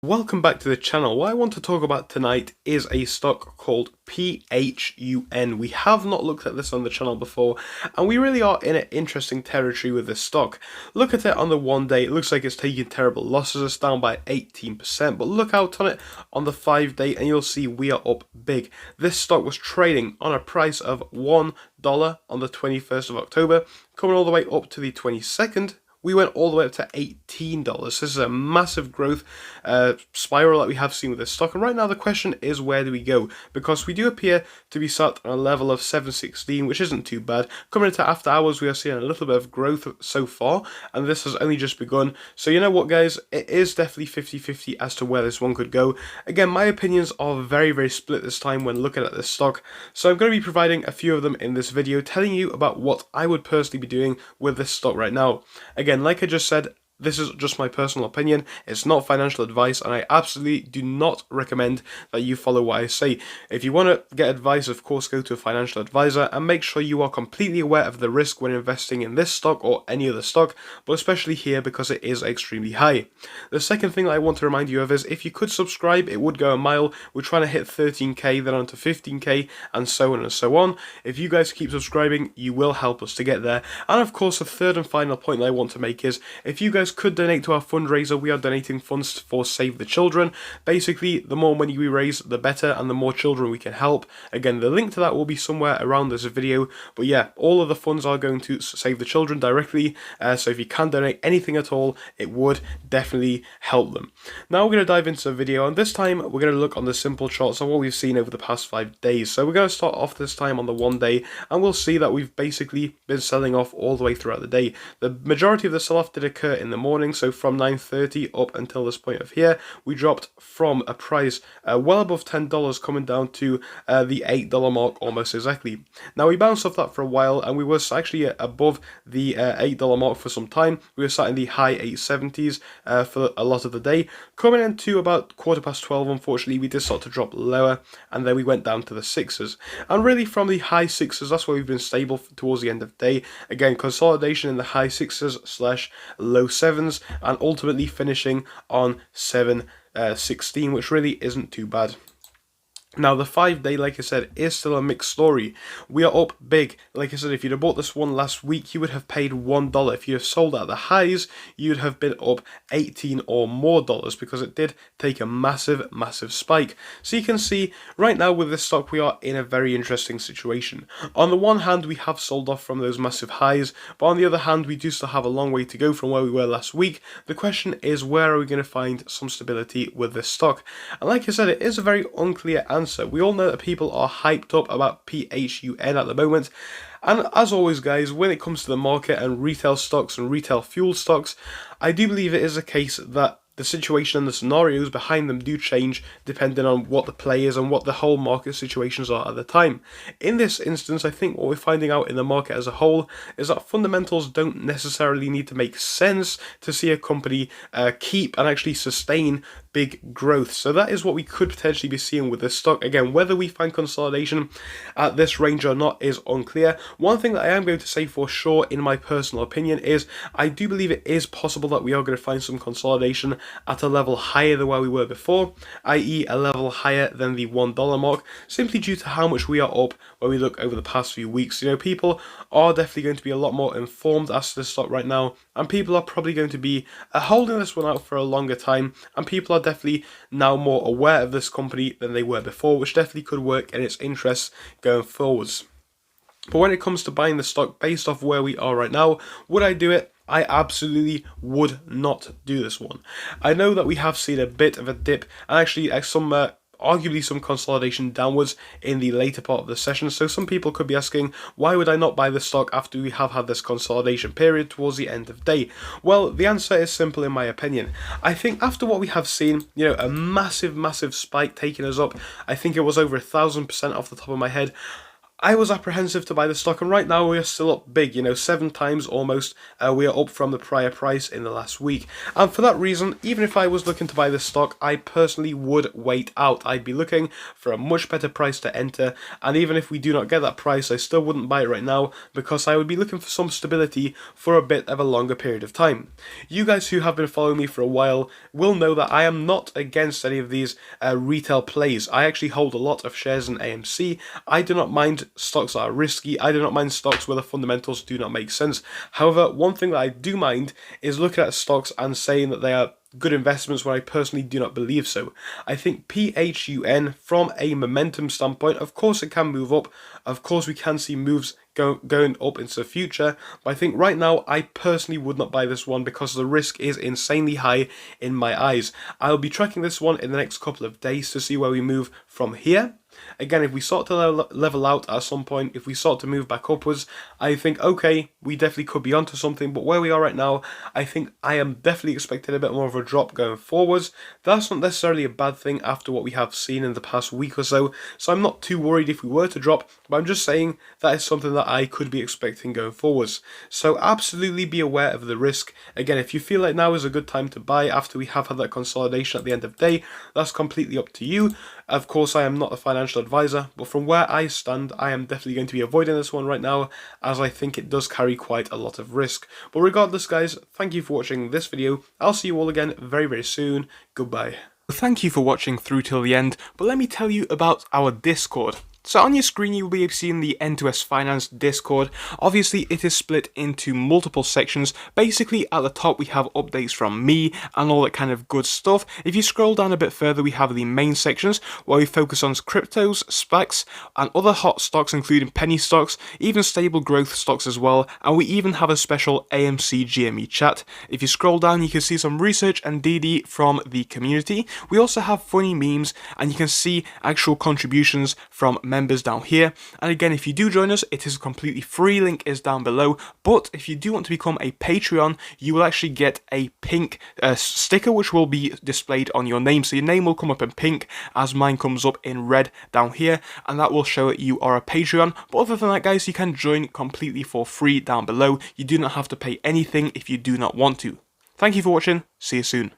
Welcome back to the channel. What I want to talk about tonight is a stock called PHUN. We have not looked at this on the channel before, and we really are in an interesting territory with this stock. Look at it on the 1 day, it looks like it's taking terrible losses, it's down by 18%, but look out on it on the 5 day and you'll see we are up big. This stock was trading on a price of $1 on the 21st of October, coming all the way up to the 22nd. We went all the way up to $18. This is a massive growth spiral that we have seen with this stock. And right now the question is, where do we go? Because we do appear to be sat on a level of 716, which isn't too bad. Coming into after hours, we are seeing a little bit of growth so far, and this has only just begun. So you know what, guys? It is definitely 50-50 as to where this one could go. Again, my opinions are very, very split this time when looking at this stock. So I'm going to be providing a few of them in this video, telling you about what I would personally be doing with this stock right now. Again, like I just said, this is just my personal opinion, it's not financial advice, and I absolutely do not recommend that you follow what I say. If you want to get advice, of course, go to a financial advisor and make sure you are completely aware of the risk when investing in this stock or any other stock, but especially here because it is extremely high. The second thing that I want to remind you of is, if you could subscribe, it would go a mile. We're trying to hit 13k, then on to 15k, and so on and so on. If you guys keep subscribing, you will help us to get there. And of course, the third and final point that I want to make is, if you guys could donate to our fundraiser, we are donating funds for Save the Children. Basically, the more money we raise, the better, and the more children we can help. Again, the link to that will be somewhere around this video, but yeah, all of the funds are going to Save the Children directly, so if you can donate anything at all, it would definitely help them. Now we're going to dive into the video, and this time we're going to look on the simple charts of what we've seen over the past 5 days. So we're going to start off this time on the 1 day, and we'll see that we've basically been selling off all the way throughout the day. The majority of the sell-off did occur in the morning, so from 9:30 up until this point of here, we dropped from a price well above $10 coming down to the $8 mark almost exactly. Now we bounced off that for a while, and we were actually above the $8 mark for some time. We were sat in the high 870s for a lot of the day. Coming into about 12:15, unfortunately, we did start to drop lower, and then we went down to the 6s. And really from the high 6s, that's where we've been stable towards the end of the day. Again, consolidation in the high 6s / low 7s, and ultimately finishing on 716, which really isn't too bad. Now, the 5 day, like I said, is still a mixed story. We are up big. Like I said, if you'd have bought this one last week, you would have paid $1. If you have sold at the highs, you'd have been up 18 or more dollars, because it did take a massive, massive spike. So you can see right now with this stock, we are in a very interesting situation. On the one hand, we have sold off from those massive highs, but on the other hand, we do still have a long way to go from where we were last week. The question is, where are we going to find some stability with this stock? And like I said, it is a very unclear answer. We all know that people are hyped up about PHUN at the moment, and as always, guys, when it comes to the market and retail stocks and retail fuel stocks, I do believe it is a case that the situation and the scenarios behind them do change depending on what the play is and what the whole market situations are at the time. In this instance, I think what we're finding out in the market as a whole is that fundamentals don't necessarily need to make sense to see a company keep and actually sustain big growth. So that is what we could potentially be seeing with this stock. Again, whether we find consolidation at this range or not is unclear. One thing that I am going to say for sure, in my personal opinion, is I do believe it is possible that we are going to find some consolidation at a level higher than where we were before, i.e. a level higher than the $1 mark, simply due to how much we are up when we look over the past few weeks. You know, people are definitely going to be a lot more informed as to this stock right now, and people are probably going to be holding this one out for a longer time, and people are definitely now more aware of this company than they were before, which definitely could work in its interests going forwards. But when it comes to buying the stock based off where we are right now, would I do it? I absolutely would not do this one. I know that we have seen a bit of a dip, and actually arguably some consolidation downwards in the later part of the session. So some people could be asking, why would I not buy the stock after we have had this consolidation period towards the end of day? Well, the answer is simple in my opinion. I think after what we have seen, you know, a massive, massive spike taking us up, I think it was over 1,000% off the top of my head. I was apprehensive to buy the stock, and right now we are still up big, 7 times almost. We are up from the prior price in the last week. And for that reason, even if I was looking to buy the stock, I personally would wait out. I'd be looking for a much better price to enter, and even if we do not get that price, I still wouldn't buy it right now because I would be looking for some stability for a bit of a longer period of time. You guys who have been following me for a while will know that I am not against any of these retail plays. I actually hold a lot of shares in AMC. I do not mind stocks that are risky. I do not mind stocks where the fundamentals do not make sense. However, one thing that I do mind is looking at stocks and saying that they are good investments when I personally do not believe so. I think PHUN, from a momentum standpoint, of course it can move up. Of course we can see moves going up into the future, but I think right now I personally would not buy this one because the risk is insanely high in my eyes. I'll be tracking this one in the next couple of days to see where we move from here. Again, if we start to level out at some point, if we start to move back upwards, I think, okay, we definitely could be onto something. But where we are right now, I think I am definitely expecting a bit more of a drop going forwards. That's not necessarily a bad thing after what we have seen in the past week or so. So I'm not too worried if we were to drop, but I'm just saying that is something that I could be expecting going forwards. So absolutely be aware of the risk. Again, if you feel like now is a good time to buy after we have had that consolidation at the end of the day, that's completely up to you. Of course, I am not a financial advisor, but from where I stand, I am definitely going to be avoiding this one right now, as I think it does carry quite a lot of risk. But regardless, guys, thank you for watching this video. I'll see you all again very, very soon. Goodbye. Thank you for watching through till the end, but let me tell you about our Discord. So on your screen you will be seeing the N2S Finance Discord. Obviously it is split into multiple sections. Basically at the top we have updates from me and all that kind of good stuff. If you scroll down a bit further we have the main sections where we focus on cryptos, SPACs and other hot stocks including penny stocks, even stable growth stocks as well, and we even have a special AMC GME chat. If you scroll down you can see some research and DD from the community. We also have funny memes and you can see actual contributions from members down here. And again, if you do join us, it is completely free, link is down below. But if you do want to become a Patreon, you will actually get a pink sticker which will be displayed on your name. So your name will come up in pink as mine comes up in red down here, and that will show that you are a Patreon. But other than that, guys, you can join completely for free down below. You do not have to pay anything if you do not want to. Thank you for watching, see you soon.